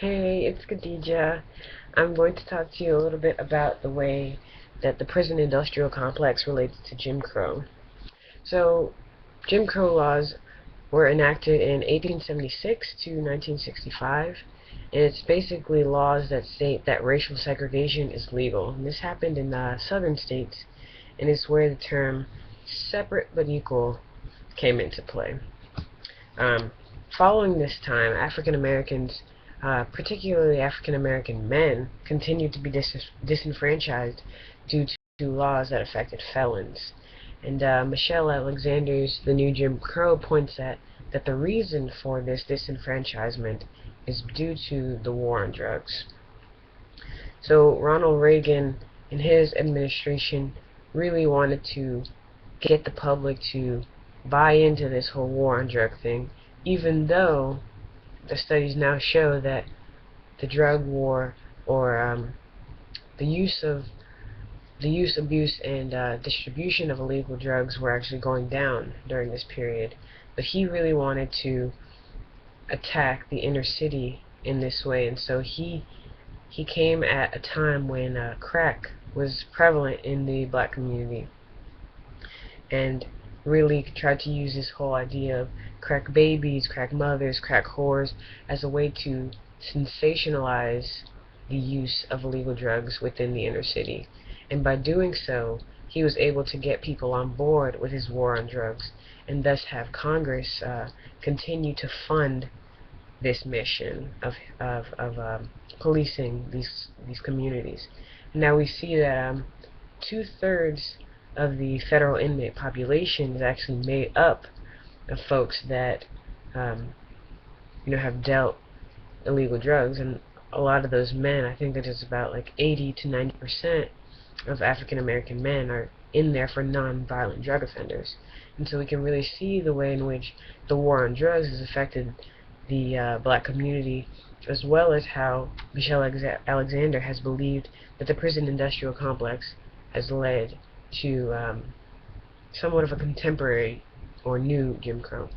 Hey, it's Khadija. I'm going to talk to you a little bit about the way that the prison industrial complex relates to Jim Crow. So, Jim Crow laws were enacted in 1876 to 1965, and it's basically laws that state that racial segregation is legal. And this happened in southern states, and it's where the term separate but equal came into play. Um, Following this time, African Americans, particularly African American men, continued to be disenfranchised due to laws that affected felons. And Michelle Alexander's The New Jim Crow points at that the reason for this disenfranchisement is due to the war on drugs. So Ronald Reagan and his administration really wanted to get the public to buy into this whole war on drug thing, even though the studies now show that the drug war, or the use, abuse, and distribution of illegal drugs were actually going down during this period. But he really wanted to attack the inner city in this way, and so he came at a time when crack was prevalent in the black community, and really tried to use this whole idea of crack babies, crack mothers, crack whores as a way to sensationalize the use of illegal drugs within the inner city. And by doing so, he was able to get people on board with his war on drugs, and thus have Congress continue to fund this mission of policing these communities. Now we see that two-thirds of the federal inmate population is actually made up of folks that um, have dealt illegal drugs, and a lot of those men, I think that it's about like 80 to 90% of African American men are in there for non-violent drug offenders. And so we can really see the way in which the war on drugs has affected the black community, as well as how Michelle Alexander has believed that the prison industrial complex has led to somewhat of a contemporary or new Jim Crow.